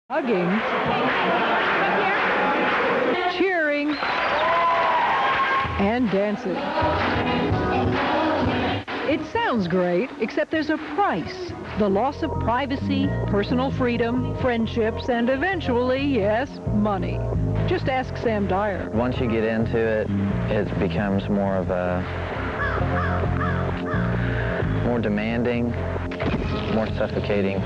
Hugging, cheering, and dancing. It sounds great, except there's a price. The loss of privacy, personal freedom, friendships, and eventually, yes, money. Just ask Sam Dyer. Once you get into it, it becomes more demanding, more suffocating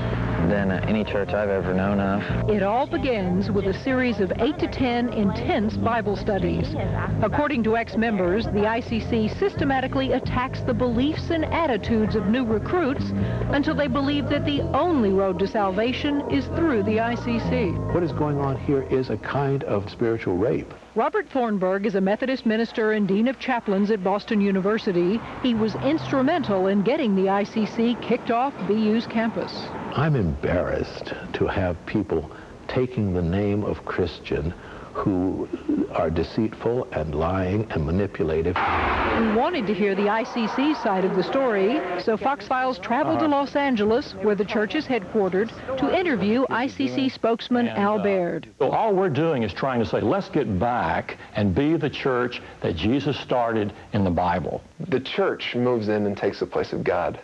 than any church I've ever known of. It all begins with a series of 8 to 10 intense Bible studies. According to ex-members, the ICC systematically attacks the beliefs and attitudes of new recruits until they believe that the only road to salvation is through the ICC. What is going on here is a kind of spiritual rape. Robert Thornburg is a Methodist minister and dean of chaplains at Boston University. He was instrumental in getting the ICC kicked off BU's campus. I'm embarrassed to have people taking the name of Christian who are deceitful and lying and manipulative. We wanted to hear the ICC side of the story, so Fox Files traveled to Los Angeles, where the church is headquartered, to interview ICC spokesman Al Baird. So all we're doing is trying to say, let's get back and be the church that Jesus started in the Bible. The church moves in and takes the place of God,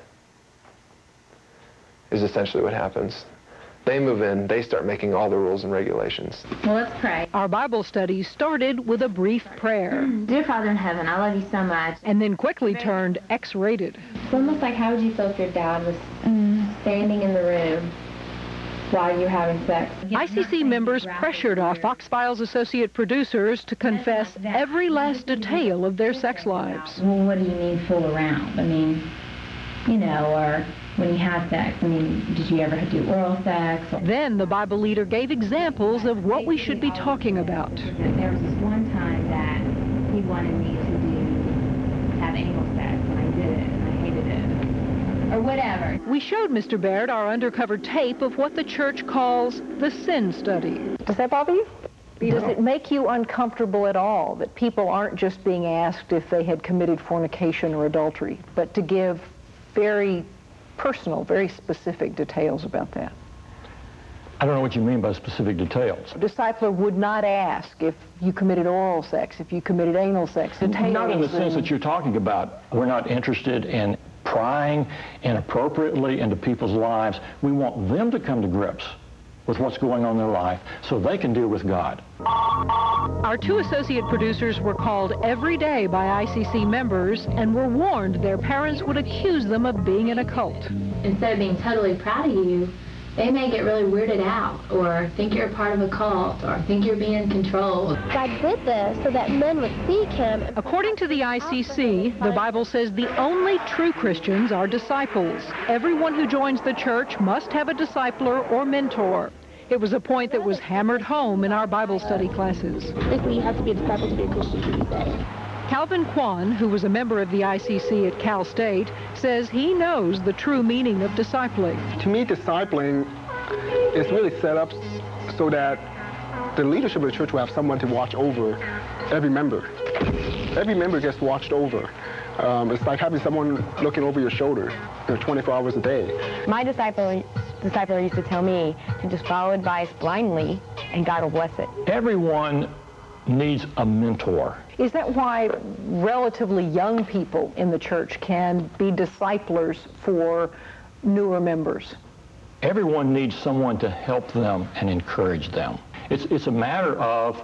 is essentially what happens. They move in, they start making all the rules and regulations. Well, let's pray. Our Bible study started with a brief prayer. Dear Father in heaven, I love you so much. And then quickly turned X-rated. It's almost like, how would you feel if your dad was standing in the room while you're having sex? ICC members pressured our Fox Files associate producers to confess every last detail of their sex lives. Well, what do you mean fool around? I mean, you know, or when you have sex, I mean, did you ever do oral sex? Then the Bible leader gave examples of what we should be talking about. There was this one time that he wanted me to have anal sex, and I did it, and I hated it, or whatever. We showed Mr. Baird our undercover tape of what the church calls the sin study. Does that bother you? Does it make you uncomfortable at all that people aren't just being asked if they had committed fornication or adultery, but to give very personal, very specific details about that? I don't know what you mean by specific details. A discipler would not ask if you committed oral sex, if you committed anal sex. Details. Not in the sense that you're talking about. We're not interested in prying inappropriately into people's lives. We want them to come to grips with what's going on in their life so they can deal with God. Our two associate producers were called every day by ICC members and were warned their parents would accuse them of being in a cult. Instead of being totally proud of you, they may get really weirded out, or think you're a part of a cult, or think you're being controlled. God did this so that men would seek him. According to the ICC, the Bible says the only true Christians are disciples. Everyone who joins the church must have a discipler or mentor. It was a point that was hammered home in our Bible study classes. Basically, you have to be a disciple to be a Christian, to be saved. Calvin Kwan, who was a member of the ICC at Cal State, says he knows the true meaning of discipling. To me, discipling is really set up so that the leadership of the church will have someone to watch over every member. Every member gets watched over. It's like having someone looking over your shoulder 24 hours a day. My discipler used to tell me to just follow advice blindly, and God will bless it. Everyone needs a mentor. Is that why relatively young people in the church can be disciplers for newer members? Everyone needs someone to help them and encourage them. It's a matter of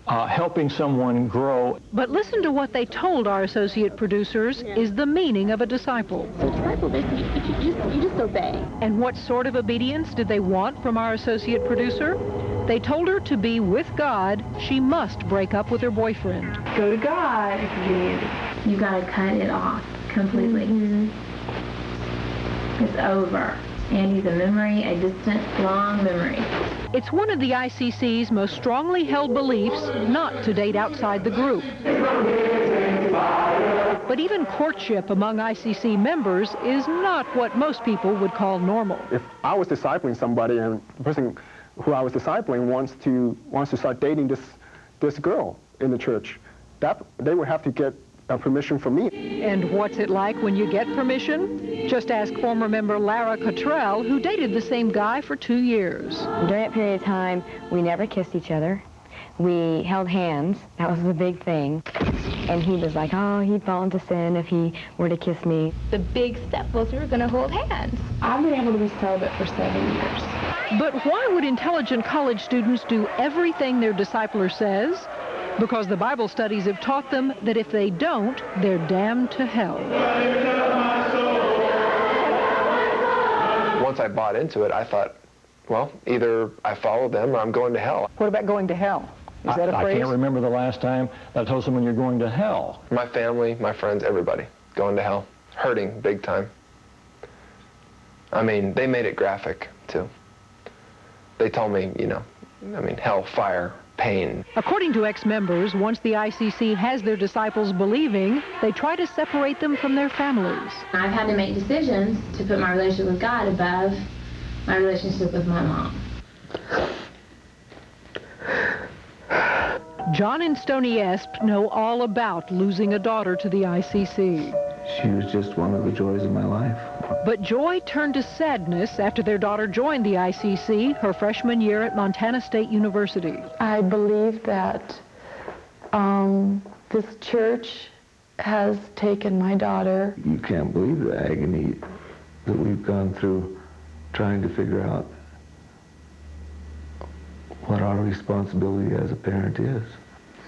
helping someone grow. But listen to what they told our associate producers is the meaning of a disciple. So disciple, basically, you just obey. And what sort of obedience did they want from our associate producer? They told her to be with God, she must break up with her boyfriend. Go to God if you need it. You got to cut it off completely. It's over. Andy's a memory, a distant, long memory. It's one of the ICC's most strongly held beliefs not to date outside the group. But even courtship among ICC members is not what most people would call normal. If I was discipling somebody and the person who I was discipling wants to start dating this girl in the church, that they would have to get permission from me. And what's it like when you get permission? Just ask former member Lara Cottrell, who dated the same guy for 2 years. During that period of time, we never kissed each other. We held hands. That was the big thing. And he was like, oh, he'd fall into sin if he were to kiss me. The big step was we were going to hold hands. I've been able to be celibate for 7 years. But why would intelligent college students do everything their discipler says? Because the Bible studies have taught them that if they don't, they're damned to hell. Once I bought into it, I thought, well, either I follow them or I'm going to hell. What about going to hell? Is that a phrase? I can't remember the last time I told someone you're going to hell. My family, my friends, everybody going to hell. Hurting big time. I mean, they made it graphic, too. They told me, you know, I mean, hell, fire, pain. According to ex-members, once the ICC has their disciples believing, they try to separate them from their families. I've had to make decisions to put my relationship with God above my relationship with my mom. John and Stony Esp know all about losing a daughter to the ICC. She was just one of the joys of my life. But joy turned to sadness after their daughter joined the ICC her freshman year at Montana State University. I believe that this church has taken my daughter. You can't believe the agony that we've gone through trying to figure out what our responsibility as a parent is.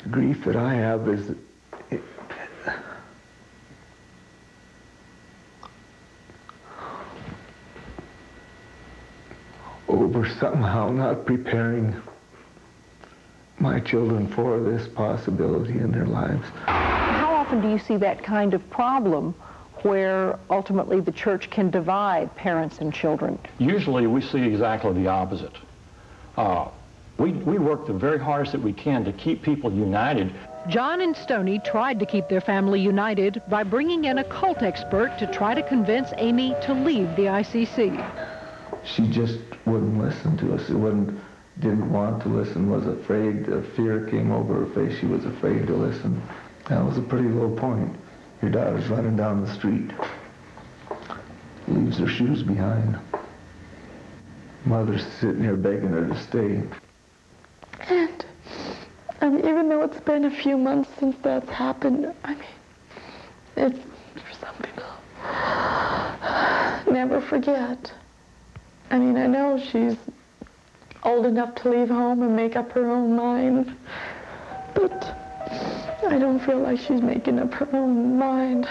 The grief that I have is over somehow not preparing my children for this possibility in their lives. How often do you see that kind of problem where ultimately the church can divide parents and children? Usually we see exactly the opposite. We work the very hardest that we can to keep people united. John and Stony tried to keep their family united by bringing in a cult expert to try to convince Amy to leave the ICC. She just wouldn't listen to us. Didn't want to listen, was afraid. Fear came over her face. She was afraid to listen. That was a pretty low point. Your daughter's running down the street. Leaves her shoes behind. Mother's sitting here begging her to stay. And even though it's been a few months since that's happened, I mean, it's for some people. Never forget. I mean, I know she's old enough to leave home and make up her own mind, but I don't feel like she's making up her own mind.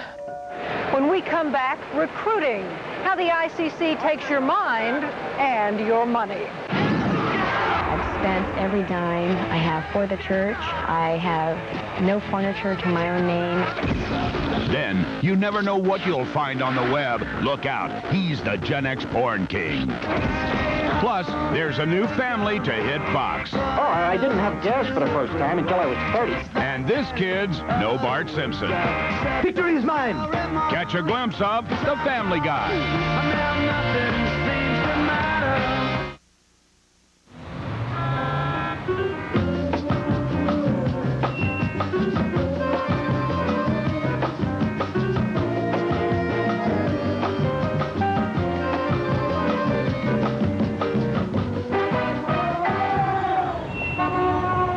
When we come back, recruiting. How the ICC takes your mind and your money. I've spent every dime I have for the church. I have no furniture to my own name. Then, you never know what you'll find on the web. Look out, he's the Gen X porn king. Plus, there's a new family to hit Fox. Oh, I didn't have gas for the first time until I was 30. And this kid's no Bart Simpson. Victory is mine! Catch a glimpse of The Family Guy.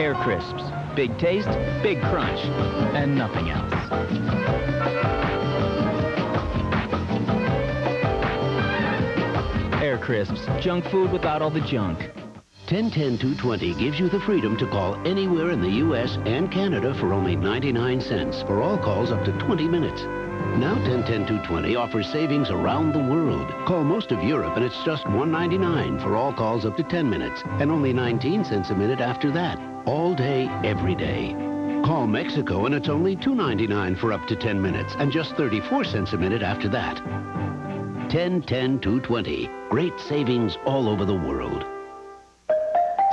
Air Crisps. Big taste, big crunch, and nothing else. Air Crisps. Junk food without all the junk. 1010-220 gives you the freedom to call anywhere in the U.S. and Canada for only 99 cents for all calls up to 20 minutes. Now 1010-220 offers savings around the world. Call most of Europe and it's just $1.99 for all calls up to 10 minutes and only 19 cents a minute after that. All day, every day. Call Mexico and it's only $2.99 for up to 10 minutes and just 34 cents a minute after that. 1010-220. Great savings all over the world.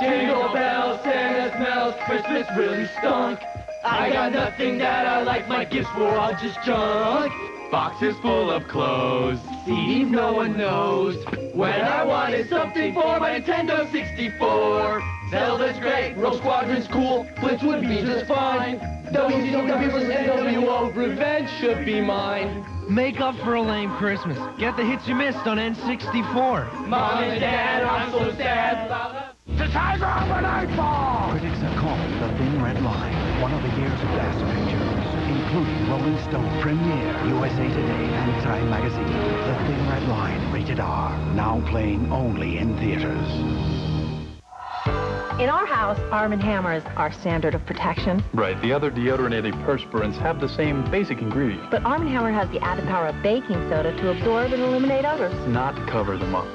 Jingle bells, Santa smells, Christmas really stunk. I got nothing that I like, my gifts were all just junk. boxes full of clothes, CDs no one knows. When I wanted something for my Nintendo 64, Zelda's great, Rogue Squadron's cool, Blitz would be just fine. WCW vs. NWO, revenge should be mine. Make up for a lame Christmas. Get the hits you missed on N64. Mom and Dad, I'm so sad. The Tiger of a Nightfall! Critics are calling The Thin Red Line one of the year's best pictures, including Rolling Stone, Premiere, USA Today, and Time Magazine. The Thin Red Line, rated R, now playing only in theaters. In our house, Arm & Hammer is our standard of protection. Right, the other deodorant antiperspirants have the same basic ingredients. But Arm & Hammer has the added power of baking soda to absorb and eliminate odors. Not cover them up.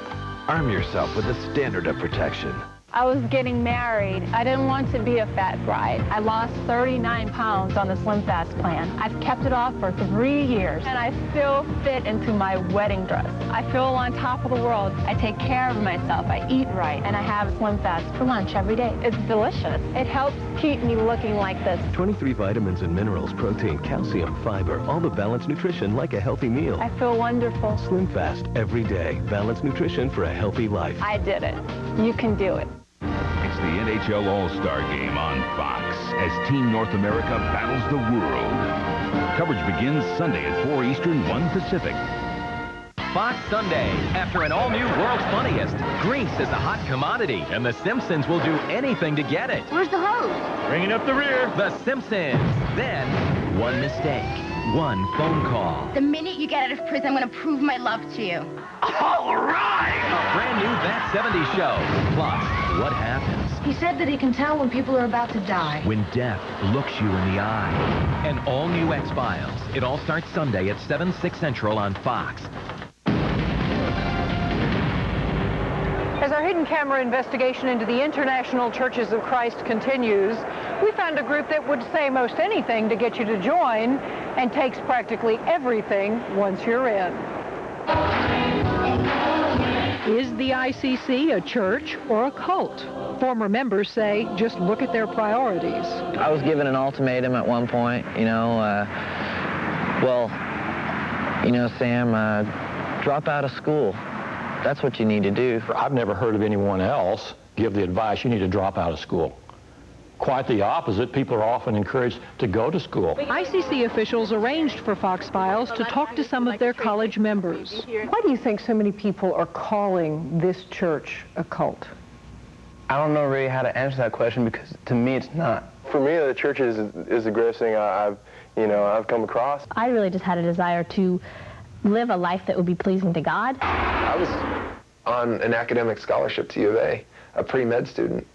Arm yourself with the standard of protection. I was getting married. I didn't want to be a fat bride. I lost 39 pounds on the Slim Fast plan. I've kept it off for 3 years, and I still fit into my wedding dress. I feel on top of the world. I take care of myself. I eat right, and I have Slim Fast for lunch every day. It's delicious. It helps keep me looking like this. 23 vitamins and minerals, protein, calcium, fiber, all the balanced nutrition like a healthy meal. I feel wonderful. Slim Fast every day. Balanced nutrition for a healthy life. I did it. You can do it. It's the NHL All-Star Game on Fox as Team North America battles the world. Coverage begins Sunday at 4 Eastern, 1 Pacific. Fox Sunday. After an all-new World's Funniest, Grease is a hot commodity, and The Simpsons will do anything to get it. Where's the hose? Bringing up the rear. The Simpsons. Then, one mistake, one phone call. The minute you get out of prison, I'm going to prove my love to you. All right! A brand new That 70s Show. Plus, what happens He said that he can tell when people are about to die. when death looks you in the eye? An all-new X-Files. It all starts Sunday at 7, 6 Central on Fox. As our hidden camera investigation into the International Churches of Christ continues, we found a group that would say most anything to get you to join and takes practically everything once you're in. Is the ICC a church or a cult? Former members say just look at their priorities. I was given an ultimatum at one point, Sam, drop out of school. That's what you need to do. I've never heard of anyone else give the advice you need to drop out of school. Quite the opposite. People are often encouraged to go to school. ICC officials arranged for Fox Files to talk to some of their college members. Why do you think so many people are calling this church a cult? I don't know really how to answer that question because to me it's not. For me, the church is the greatest thing I've come across. I really just had a desire to live a life that would be pleasing to God. I was on an academic scholarship to U of A, a pre-med student,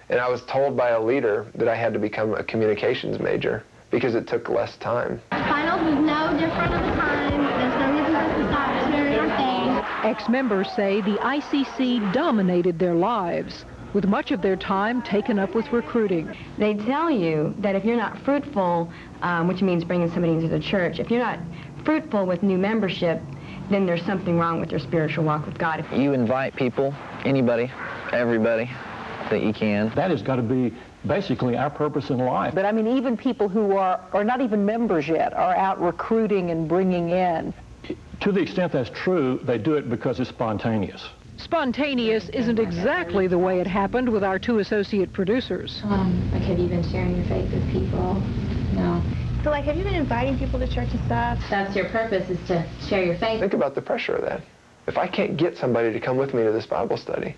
and I was told by a leader that I had to become a communications major because it took less time. Finals was no different of the time. There's no reason for us to stop sharing our thing. Ex-members say the ICC dominated their lives, with much of their time taken up with recruiting. They tell you that if you're not fruitful, which means bringing somebody into the church, if you're not fruitful with new membership, then there's something wrong with your spiritual walk with God. You invite people, anybody, everybody that you can. That has got to be basically our purpose in life. But I mean, even people who are not even members yet are out recruiting and bringing in. To the extent that's true, they do it because it's spontaneous. Spontaneous isn't exactly the way it happened with our two associate producers. Like, have you been sharing your faith with people? No. So, like, have you been inviting people to church and stuff? That's your purpose, is to share your faith. Think about the pressure of that. If I can't get somebody to come with me to this Bible study,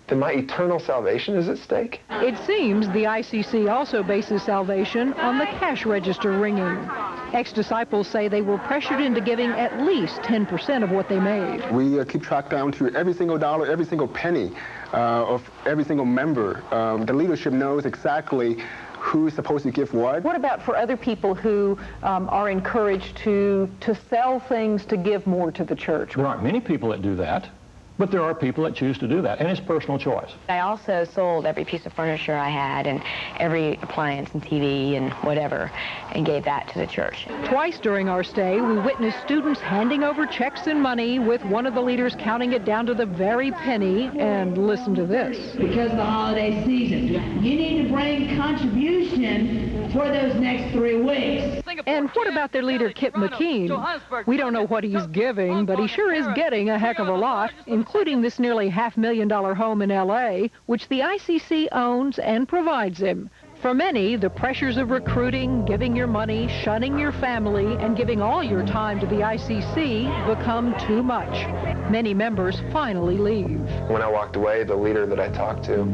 then my eternal salvation is at stake. It seems the ICC also bases salvation on the cash register ringing. Ex-disciples say they were pressured into giving at least 10% of what they made. We keep track down to every single dollar, every single penny of every single member. The leadership knows exactly who's supposed to give what. What about for other people who are encouraged to sell things to give more to the church? There aren't many people that do that, but there are people that choose to do that, and it's personal choice. I also sold every piece of furniture I had and every appliance and TV and whatever and gave that to the church. Twice during our stay, we witnessed students handing over checks and money, with one of the leaders counting it down to the very penny. And listen to this. Because of the holiday season, you need to bring contribution for those next 3 weeks. And what about their leader, Kip McKean? We don't know what he's giving, but he sure is getting a heck of a lot, including this nearly $500,000 home in L.A., which the ICC owns and provides him. For many, the pressures of recruiting, giving your money, shunning your family, and giving all your time to the ICC become too much. Many members finally leave. When I walked away, the leader that I talked to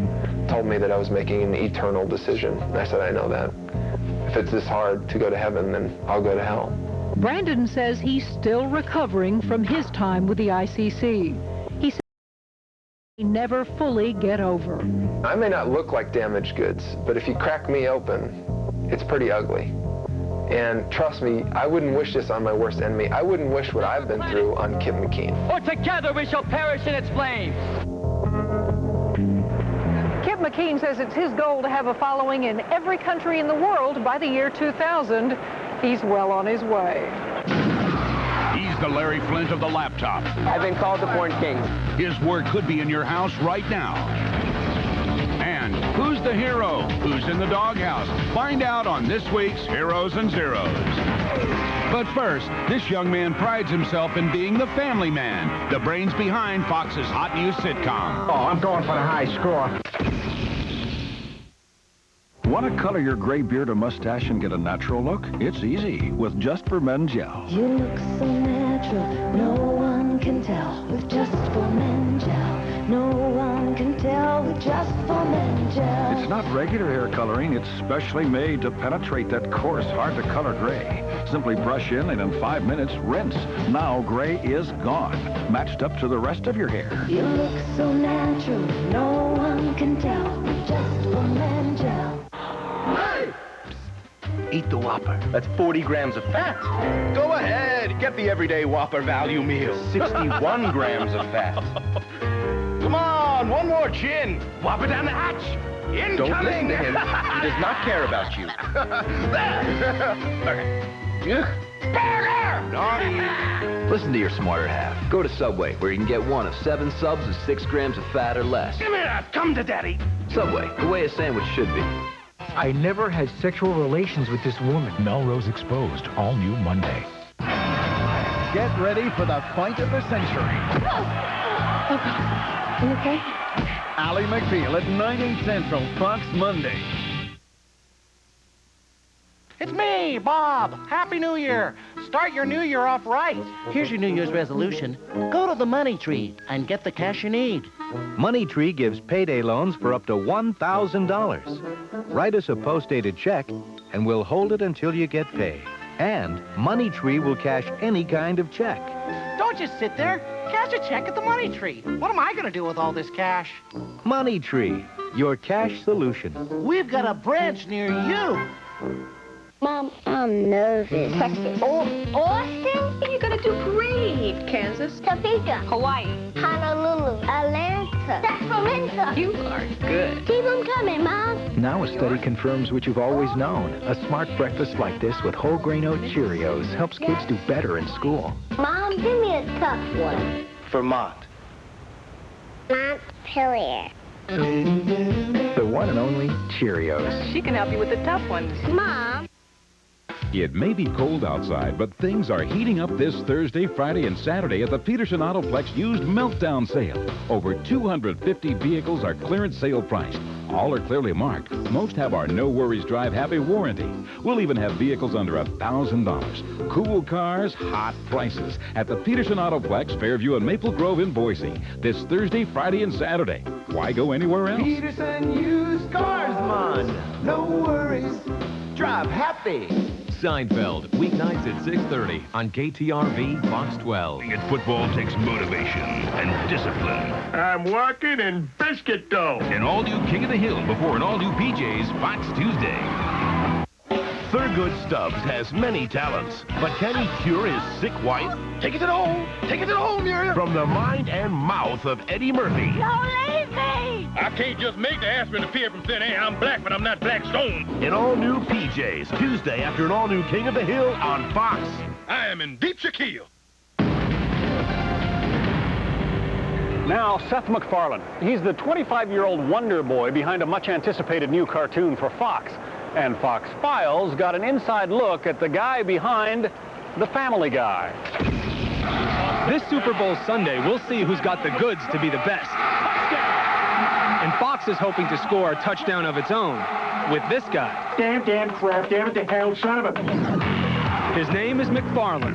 told me that I was making an eternal decision. And I said, I know that. If it's this hard to go to heaven, then I'll go to hell. Brandon says he's still recovering from his time with the ICC. He says he never fully get over. I may not look like damaged goods, but if you crack me open, it's pretty ugly. And trust me, I wouldn't wish this on my worst enemy. I wouldn't wish what I've been through on Kip McKean. Or together we shall perish in its flames. Kip McKean says it's his goal to have a following in every country in the world by the year 2000. He's well on his way. He's the Larry Flint of the laptop. I've been called the Porn King. His work could be in your house right now. And who's the hero? Who's in the doghouse? Find out on this week's Heroes and Zeros. But first, this young man prides himself in being the family man, the brains behind Fox's hot news sitcom. Oh, I'm going for the high score. Want to color your gray beard or mustache and get a natural look? It's easy with Just for Men Gel. You look so natural, no one can tell with Just for Men Gel. No one can tell with Just for Men Gel. It's not regular hair coloring. It's specially made to penetrate that coarse, hard-to-color gray. Simply brush in and in 5 minutes, rinse. Now gray is gone, matched up to the rest of your hair. You look so natural, no one can tell with Just for Men Gel. Hey! Eat the Whopper. That's 40 grams of fat. Go ahead, get the everyday Whopper value meal. 61 grams of fat. Come on, one more chin. Whopper down the hatch. Incoming. Don't listen to him. He does not care about you. Okay. Burger! Naughty. Listen to your smarter half. Go to Subway, where you can get one of 7 subs with 6 grams of fat or less. Give me that. Come to daddy. Subway, the way a sandwich should be. I never had sexual relations with this woman. Melrose Exposed, all new Monday. Get ready for the fight of the century. You okay? Ally McBeal at 9/8 Central, Fox Monday. It's me, Bob. Happy New Year. Start your new year off right. Here's your New Year's resolution. Go to the Money Tree and get the cash you need. Money Tree gives payday loans for up to $1,000. Write us a post-dated check, and we'll hold it until you get paid. And Money Tree will cash any kind of check. Don't just sit there. Cash a check at the Money Tree. What am I going to do with all this cash? Money Tree, your cash solution. We've got a branch near you. Mom, I'm nervous. Texas. Austin? You're going to do great. Kansas. Topeka. Hawaii. Honolulu. Atlanta. Sacramento. You are good. Keep them coming, Mom. Now a study confirms what you've always known. A smart breakfast like this with whole grain oat Cheerios helps kids do better in school. Mom, give me a tough one. Vermont. Montpelier. The one and only Cheerios. She can help you with the tough ones. Mom. It may be cold outside, but things are heating up this Thursday, Friday, and Saturday at the Peterson Autoplex Used Meltdown Sale. Over 250 vehicles are clearance sale priced. All are clearly marked. Most have our No Worries Drive Happy warranty. We'll even have vehicles under $1,000. Cool cars, hot prices at the Peterson Autoplex, Fairview, and Maple Grove in Boise. This Thursday, Friday, and Saturday. Why go anywhere else? Peterson Used Cars, man. No worries. Drive happy. Seinfeld, weeknights at 6:30 on KTRV Fox 12. And football takes motivation and discipline. I'm walking in biscuit dough. An all-new King of the Hill before an all-new PJ's Fox Tuesday. Thurgood Stubbs has many talents, but can he cure his sick wife? Take it to the hole. Take it to the hole, Muriel. From the mind and mouth of Eddie Murphy. Don't leave me. I can't just make the aspirin appear from thin air. I'm black, but I'm not black stone. An all-new PJ's Tuesday after an all-new King of the Hill on Fox. I am in deep Shaquille. Now, Seth MacFarlane. He's the 25-year-old wonder boy behind a much-anticipated new cartoon for Fox. And Fox Files got an inside look at the guy behind The Family Guy. This Super Bowl Sunday, we'll see who's got the goods to be the best. Touchdown! And Fox is hoping to score a touchdown of its own with this guy. Damn crap, damn it to hell, son of a... His name is MacFarlane,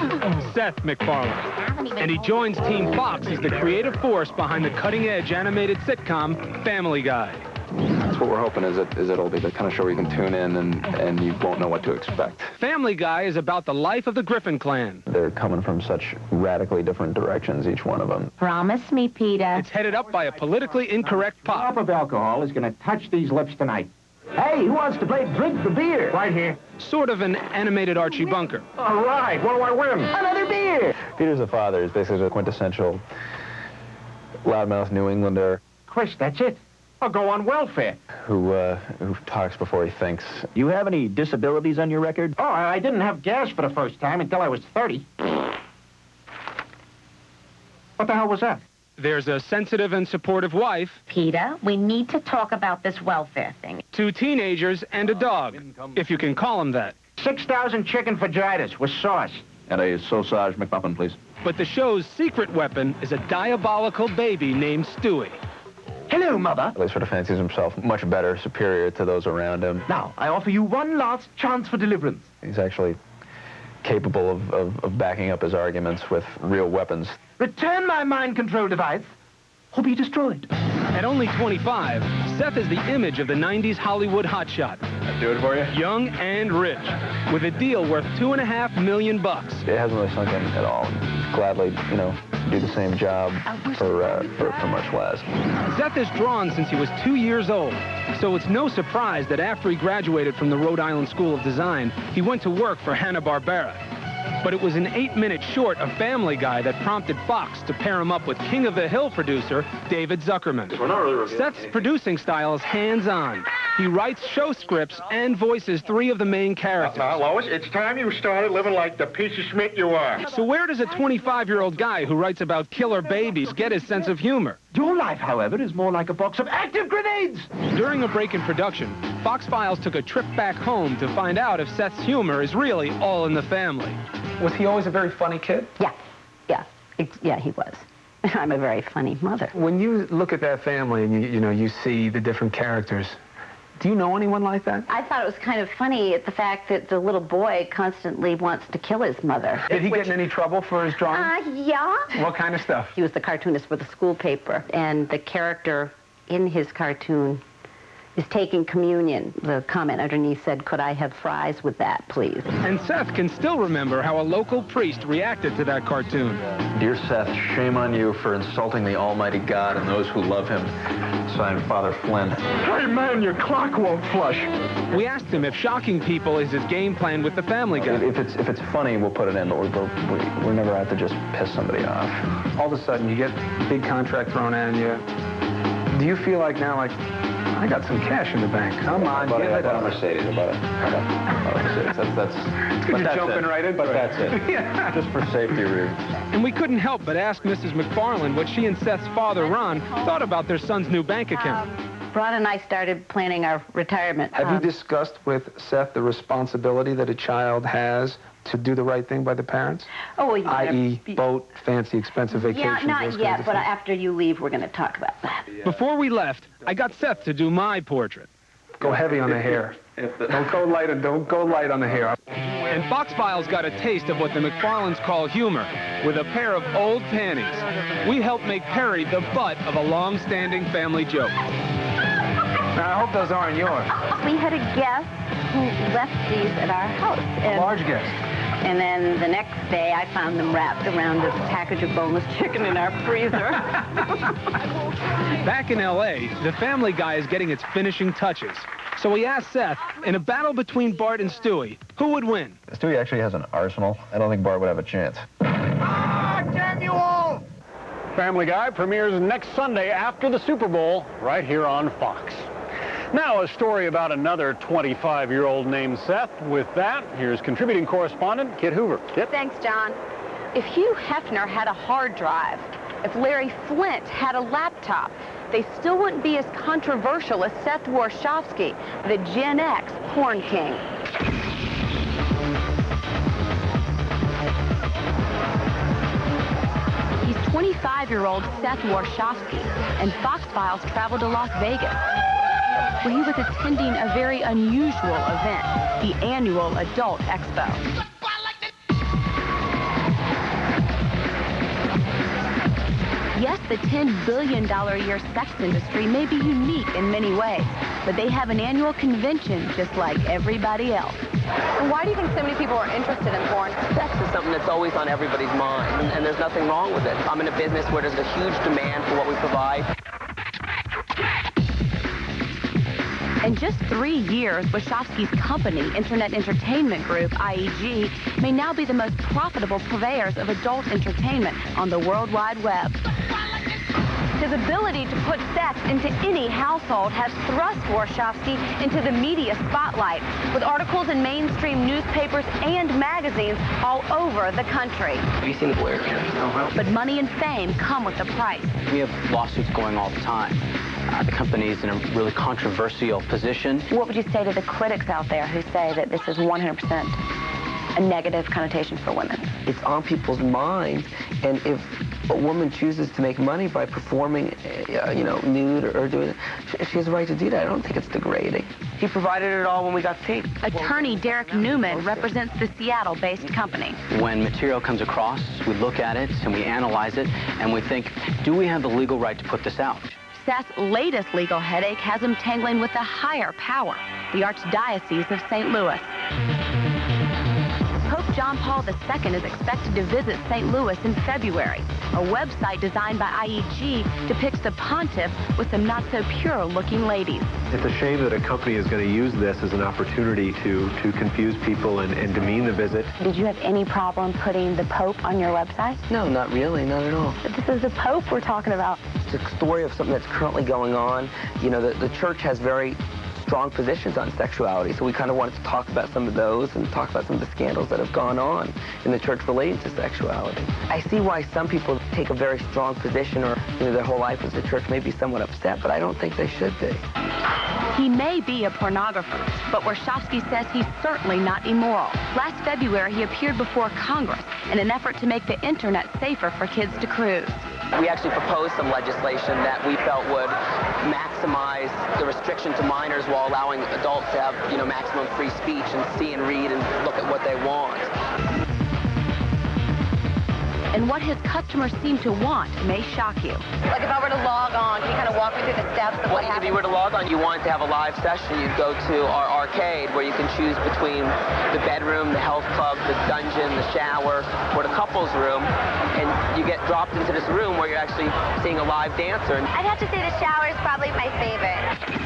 Seth MacFarlane, and he joins Team Fox as the creative force behind the cutting-edge animated sitcom Family Guy. That's what we're hoping is it'll be the kind of show where you can tune in and you won't know what to expect. Family Guy is about the life of the Griffin clan. They're coming from such radically different directions, each one of them. Promise me, Peter. It's headed up by a politically incorrect pop. A drop of alcohol is going to touch these lips tonight. Hey, who wants to play Drink the Beer? Right here. Sort of an animated Archie Bunker. All right, what do I win? Another beer! Peter's the father is basically a quintessential loudmouth New Englander. Chris, that's it. I'll go on welfare. Who talks before he thinks. You have any disabilities on your record? Oh, I didn't have gas for the first time until I was 30. What the hell was that? There's a sensitive and supportive wife. Peter, we need to talk about this welfare thing. 2 teenagers and a dog, if you can call him that. 6,000 chicken fajitas with sauce. And a sausage McMuffin, please. But the show's secret weapon is a diabolical baby named Stewie. Hello, Mother. He sort of fancies himself much better, superior to those around him. Now, I offer you one last chance for deliverance. He's actually capable of backing up his arguments with real weapons. Return my mind control device, or be destroyed. At only 25, Seth is the image of the 90s Hollywood hotshot. Do it for you? Young and rich, with a deal worth $2.5 million. It hasn't really sunk in at all. He'd gladly, do the same job for much less. Seth is drawn since he was 2 years old, so it's no surprise that after he graduated from the Rhode Island School of Design, he went to work for Hanna-Barbera. But it was an 8-minute short of Family Guy that prompted Fox to pair him up with King of the Hill producer David Zuckerman. Seth's producing style is hands-on. He writes show scripts and voices 3 of the main characters. Now, Lois, it's time you started living like the piece of Schmidt you are. So where does a 25-year-old guy who writes about killer babies get his sense of humor? Your life, however, is more like a box of active grenades. During a break in production, Fox Files took a trip back home to find out if Seth's humor is really all in the family. Was he always a very funny kid? Yeah, he was. I'm a very funny mother. When you look at that family and you see the different characters, do you know anyone like that? I thought it was kind of funny at the fact that the little boy constantly wants to kill his mother. Did he get in any trouble for his drawing? Yeah. What kind of stuff? He was the cartoonist for the school paper, and the character in his cartoon is taking communion. The comment underneath said, "Could I have fries with that, please?" And Seth can still remember how a local priest reacted to that cartoon. Dear Seth, shame on you for insulting the Almighty God and those who love him. Signed, Father Flynn. Hey, man, your clock won't flush. We asked him if shocking people is his game plan with the Family Guy. If it's funny, we'll put it in, but we're never out to just piss somebody off. All of a sudden, you get a big contract thrown at you. Do you feel like now, I got some cash in the bank. Come on, give it up. I bought a Mercedes. That's you're jumping right into but it. That's it. Yeah. Just for safety reasons. And we couldn't help but ask Mrs. MacFarlane what she and Seth's father, Ron, thought about their son's new bank account. Ron and I started planning our retirement. Have you discussed with Seth the responsibility that a child has to do the right thing by the parents? Oh, well, i.e., boat, fancy, expensive vacations. Yeah, not yet, but after you leave, we're going to talk about that. Before we left, I got Seth to do my portrait. Go heavy on the hair. Don't go light on the hair. And Fox Files got a taste of what the MacFarlanes call humor with a pair of old panties. We helped make Perry the butt of a long-standing family joke. Now, I hope those aren't yours. We had a guest who left these at our house. A large guest. And then the next day, I found them wrapped around a package of boneless chicken in our freezer. Back in L.A., the Family Guy is getting its finishing touches. So we asked Seth, in a battle between Bart and Stewie, who would win? Stewie actually has an arsenal. I don't think Bart would have a chance. Ah, damn you all! Family Guy premieres next Sunday after the Super Bowl, right here on Fox. Now, a story about another 25-year-old named Seth. With that, here's contributing correspondent Kit Hoover. Kit? Thanks, John. If Hugh Hefner had a hard drive, if Larry Flint had a laptop, they still wouldn't be as controversial as Seth Warshawski, the Gen X porn king. He's 25-year-old Seth Warshawski, and Fox Files traveled to Las Vegas, where he was attending a very unusual event, the annual Adult Expo. Yes, the $10 billion a year sex industry may be unique in many ways, but they have an annual convention just like everybody else. And why do you think so many people are interested in porn? Sex is something that's always on everybody's mind, and there's nothing wrong with it. I'm in a business where there's a huge demand for what we provide. In just 3 years, Warshawski's company, Internet Entertainment Group, IEG, may now be the most profitable purveyors of adult entertainment on the World Wide Web. His ability to put sex into any household has thrust Warshawski into the media spotlight, with articles in mainstream newspapers and magazines all over the country. Have you seen the Blair cameras? But money and fame come with a price. We have lawsuits going all the time. The company's in a really controversial position. What would you say to the critics out there who say that this is 100% a negative connotation for women? It's on people's minds, and if a woman chooses to make money by performing, nude or doing it, she has a right to do that. I don't think it's degrading. He provided it all when we got paid. Attorney Derek Newman represents the Seattle-based company. When material comes across, we look at it and we analyze it, and we think, do we have the legal right to put this out? Seth's latest legal headache has him tangling with a higher power, the Archdiocese of St. Louis. Pope John Paul II is expected to visit St. Louis in February. A website designed by IEG depicts the pontiff with some not-so-pure-looking ladies. It's a shame that a company is going to use this as an opportunity to confuse people and demean the visit. Did you have any problem putting the Pope on your website? No, not really, not at all. But this is the Pope we're talking about. It's a story of something that's currently going on. You know, the church has very strong positions on sexuality, so we kind of wanted to talk about some of those and talk about some of the scandals that have gone on in the church relating to sexuality. I see why some people take a very strong position, or their whole life as the church may be somewhat upset, but I don't think they should be. He may be a pornographer, but Warshawski says he's certainly not immoral. Last February, he appeared before Congress in an effort to make the internet safer for kids to cruise. We actually proposed some legislation that we felt would maximize the restriction to minors while allowing adults to have, maximum free speech and see and read and look at what they want. And what his customers seem to want may shock you. Like if I were to log on, can you kind of walk me through the steps of what happens? If you were to log on, you wanted to have a live session, you'd go to our arcade where you can choose between the bedroom, the health club, the dungeon, the shower, or the couples room, and you get dropped into this room where you're actually seeing a live dancer. I'd have to say the shower is probably my favorite.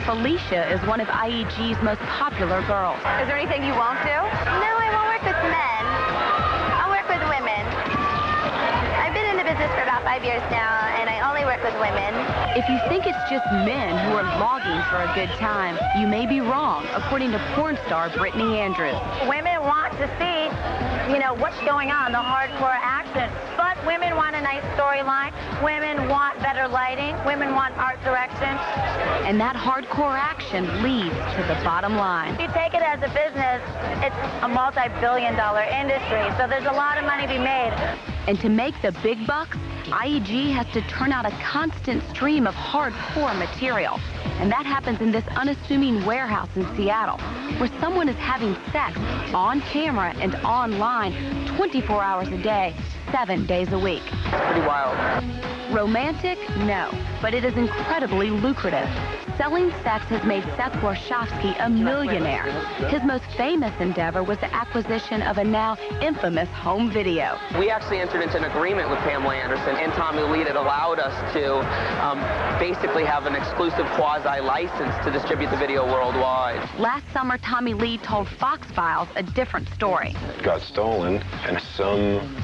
Felicia is one of IEG's most popular girls. Is there anything you won't do? No, I won't work with men. I'll work with women. I've been in the business for about 5 years now, and I only work with women. If you think it's just men who are logging for a good time, you may be wrong, according to porn star Brittany Andrews. Women want to see, what's going on, the hardcore action. But women want a nice storyline. Women want better lighting. Women want art direction. And that hardcore action leads to the bottom line. If you take it as a business, it's a multi-billion-dollar industry, so there's a lot of money to be made. And to make the big bucks, IEG has to turn out a constant stream of hardcore material. And that happens in this unassuming warehouse in Seattle, where someone is having sex on camera and online 24 hours a day, 7 days a week. It's pretty wild. Romantic? No, but it is incredibly lucrative. Selling sex has made Seth Warshawski a millionaire. His most famous endeavor was the acquisition of a now infamous home video. We actually entered into an agreement with Pamela Anderson and Tommy Lee that allowed us to basically have an exclusive quasi-license to distribute the video worldwide. Last summer, Tommy Lee told Fox Files a different story. It got stolen, and some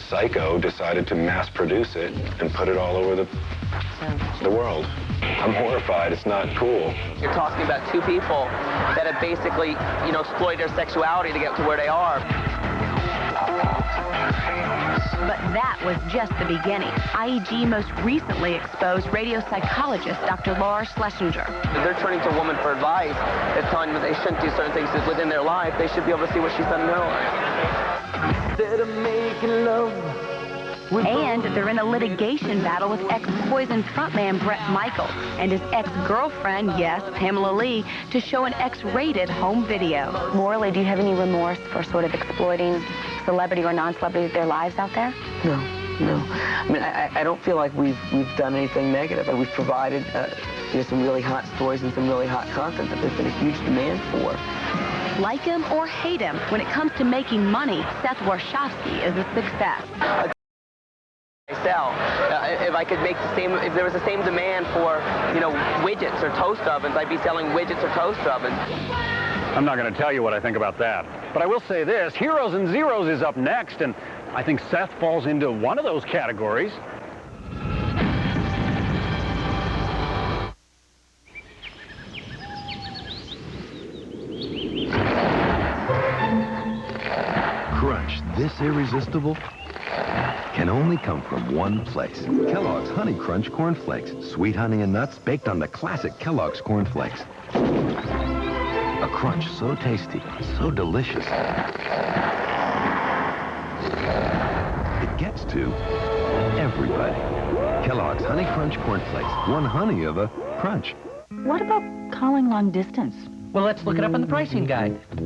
psycho decided to mass produce it and put it all over the world. I'm horrified. It's not cool. You're talking about two people that have basically, exploited their sexuality to get to where they are. But that was just the beginning. IEG most recently exposed radio psychologist Dr. Laura Schlesinger. If they're turning to a woman for advice, it's telling them that they shouldn't do certain things within their life. They should be able to see what she's done in her life. Instead of making love. And they're in a litigation battle with ex-Poison frontman Bret Michaels and his ex-girlfriend, yes, Pamela Lee, to show an X-rated home video. Morally, do you have any remorse for sort of exploiting celebrity or non-celebrity their lives out there? No. I mean, I don't feel like we've done anything negative. We've provided some really hot stories and some really hot content that there's been a huge demand for. Like him or hate him, when it comes to making money, Seth Warshawski is a success. Sell. If I could make the same, if there was the same demand for, widgets or toast ovens, I'd be selling widgets or toast ovens. I'm not going to tell you what I think about that. But I will say this, Heroes and Zeros is up next, and I think Seth falls into one of those categories. Crunch this irresistible can only come from one place. Kellogg's Honey Crunch Corn Flakes. Sweet honey and nuts baked on the classic Kellogg's Corn Flakes. A crunch so tasty, so delicious. It gets to everybody. Kellogg's Honey Crunch Corn Flakes. One honey of a crunch. What about calling long distance? Well, let's look it up on the pricing guide. Are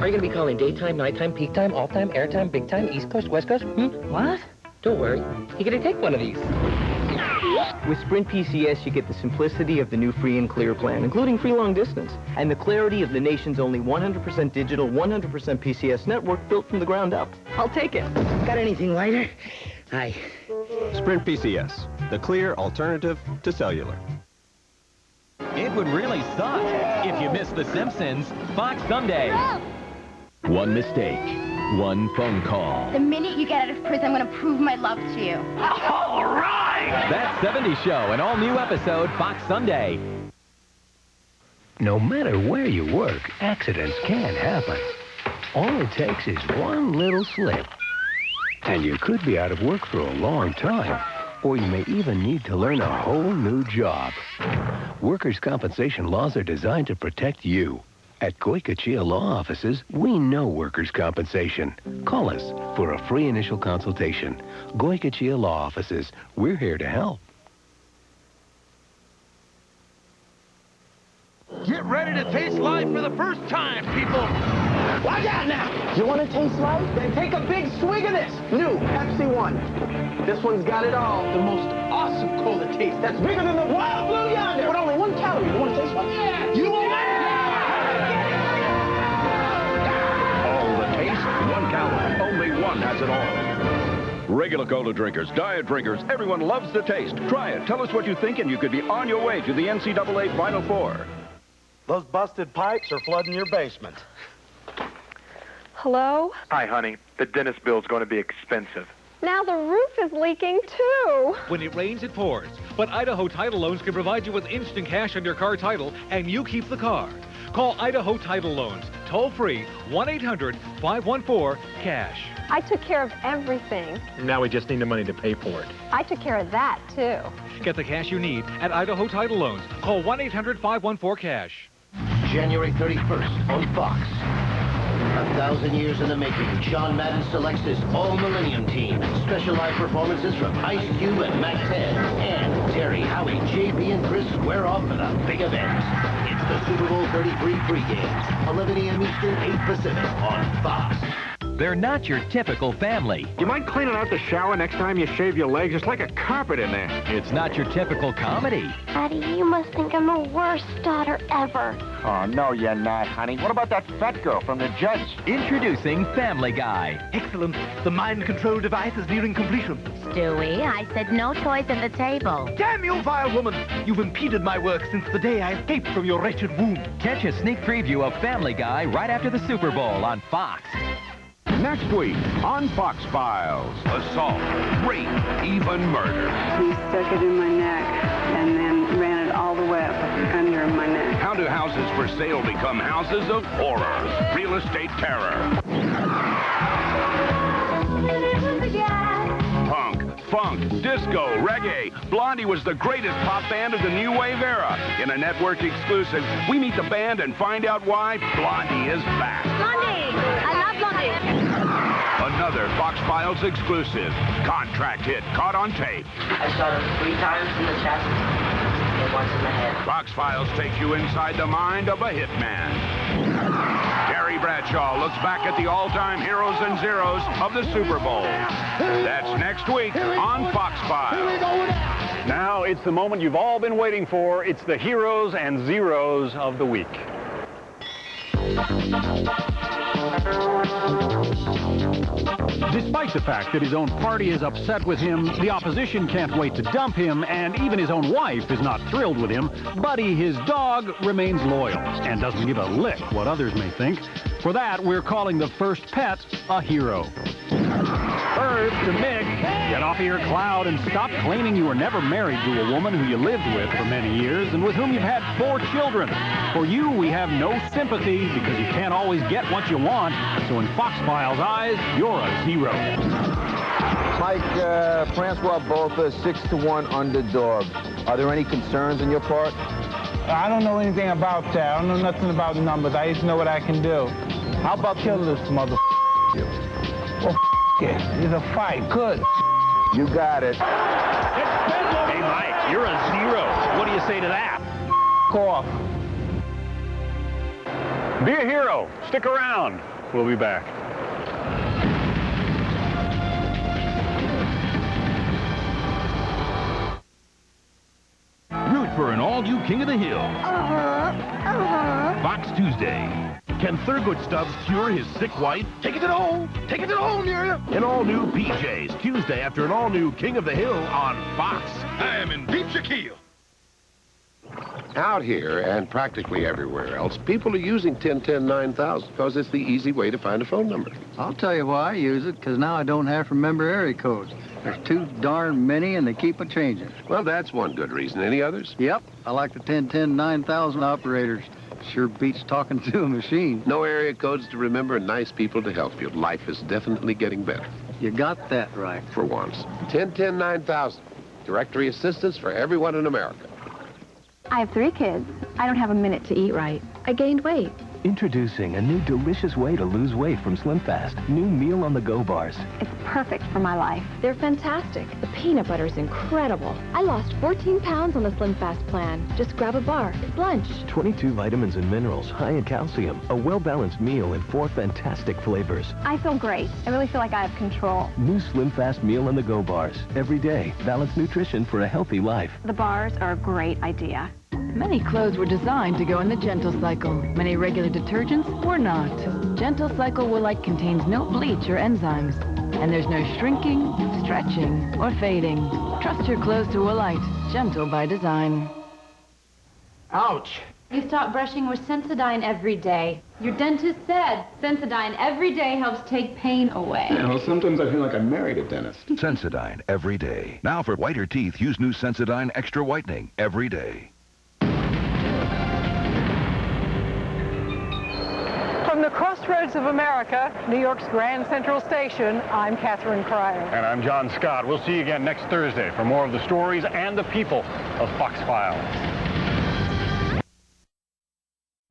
you going to be calling daytime, nighttime, peak time, off time, airtime, big time, East Coast, West Coast? What? Don't worry. You're going to take one of these. With Sprint PCS, you get the simplicity of the new free and clear plan, including free long distance, and the clarity of the nation's only 100% digital, 100% PCS network built from the ground up. I'll take it. Got anything lighter? Hi. Sprint PCS, the clear alternative to cellular. It would really suck if you missed The Simpsons Fox Sunday. One mistake, one phone call. The minute you get out of prison, I'm going to prove my love to you. All right! That 70s Show, an all-new episode, Fox Sunday. No matter where you work, accidents can happen. All it takes is one little slip, and you could be out of work for a long time. Or you may even need to learn a whole new job. Workers' compensation laws are designed to protect you. At Goycochea Law Offices, we know workers' compensation. Call us for a free initial consultation. Goycochea Law Offices, we're here to help. Get ready to taste life for the first time, people. Watch out now. You want to taste life? Then take a big swig of this. New Pepsi One. This one's got it all. The most awesome cola taste that's bigger than the Wild Blue Yonder. With only 1 calorie. You want to taste one? Yeah. You want All the taste, 1 calorie. Only one has it all. Regular cola drinkers, diet drinkers, everyone loves the taste. Try it. Tell us what you think, and you could be on your way to the NCAA Final Four. Those busted pipes are flooding your basement. Hello? Hi, honey. The dentist bill's going to be expensive. Now the roof is leaking, too. When it rains, it pours. But Idaho Title Loans can provide you with instant cash on your car title, and you keep the car. Call Idaho Title Loans. Toll-free, 1-800-514-CASH. I took care of everything. Now we just need the money to pay for it. I took care of that, too. Get the cash you need at Idaho Title Loans. Call 1-800-514-CASH. January 31st on Fox. 1,000 years in the making, John Madden selects his all-millennium team. Special live performances from Ice Cube and Mac 10. And Terry, Howie, JB, and Chris square off at a big event. It's the Super Bowl 33 pregame. 11 a.m. Eastern, 8 Pacific on Fox. They're not your typical family. You mind cleaning out the shower next time you shave your legs? It's like a carpet in there. It's not your typical comedy. Daddy, you must think I'm the worst daughter ever. Oh, no, you're not, honey. What about that fat girl from the Judge? Introducing Family Guy. Excellent. The mind control device is nearing completion. Stewie, I said no toys at the table. Damn you, vile woman! You've impeded my work since the day I escaped from your wretched womb. Catch a sneak preview of Family Guy right after the Super Bowl on Fox. Next week on Fox Files, assault, rape, even murder. He stuck it in my neck and then ran it all the way up under my neck. How do houses for sale become houses of horror? Real estate terror. disco, reggae. Blondie was the greatest pop band of the new wave era. In a network exclusive, we meet the band and find out why Blondie is back. Blondie! I love Blondie! Another Fox Files exclusive. Contract hit caught on tape. I shot him 3 times in the chest and once in the head. Fox Files takes you inside the mind of a hitman. Gary Bradshaw looks back at the all-time heroes and zeros of the Super Bowl. That's next week on Fox Files. Now it's the moment you've all been waiting for. It's the heroes and zeros of the week. Despite the fact that his own party is upset with him, the opposition can't wait to dump him, and even his own wife is not thrilled with him, Buddy, his dog, remains loyal and doesn't give a lick what others may think. For that, we're calling the first pet a hero. First, to Mick, get off of your cloud and stop claiming you were never married to a woman who you lived with for many years and with whom you've had 4 children. For you, we have no sympathy because you can't always get what you want. So in Fox Files' eyes, you're a zero. Mike, Francois Botha, 6-1 underdog. Are there any concerns on your part? I don't know anything about that. I don't know nothing about numbers. I just know what I can do. How about kill this mother? Well, it. It's a fight. Good. You got it. Hey, Mike, you're a zero. What do you say to that? Off. Be a hero. Stick around. We'll be back. Root for an all-new King of the Hill. Fox Tuesday. Can Thurgood Stubbs cure his sick wife? Take it to the hole. Take it to the hole, Muriel. An all-new PJs. Tuesday after an all-new King of the Hill on Fox. I am in deep Shaquille. Out here and practically everywhere else, people are using 1010-9000 because it's the easy way to find a phone number. I'll tell you why I use it, because now I don't have to remember area codes. There's too darn many, and they keep a-changing. Well, that's one good reason. Any others? Yep, I like the 1010-9000 operators. Sure beats talking to a machine. No area codes to remember and nice people to help you. Life is definitely getting better. You got that right. For once. 1010-9000. Directory assistance for everyone in America. I have 3 kids. I don't have a minute to eat right. I gained weight. Introducing a new delicious way to lose weight from Slim Fast. New Meal on the Go bars. It's perfect for my life. They're fantastic. The peanut butter's incredible. I lost 14 pounds on the Slim Fast plan. Just grab a bar. It's lunch. 22 vitamins and minerals, high in calcium. A well-balanced meal in 4 fantastic flavors. I feel great. I really feel like I have control. New Slim Fast Meal on the Go bars. Every day, balanced nutrition for a healthy life. The bars are a great idea. Many clothes were designed to go in the Gentle Cycle. Many regular detergents were not. Gentle Cycle Woolite contains no bleach or enzymes. And there's no shrinking, stretching, or fading. Trust your clothes to Woolite. Gentle by design. Ouch. You stop brushing with Sensodyne every day. Your dentist said Sensodyne every day helps take pain away. Yeah, well, sometimes I feel like I married a dentist. Sensodyne every day. Now for whiter teeth, use new Sensodyne Extra Whitening every day. From the crossroads of America, New York's Grand Central Station, I'm Catherine Crier. And I'm John Scott. We'll see you again next Thursday for more of the stories and the people of Fox Files.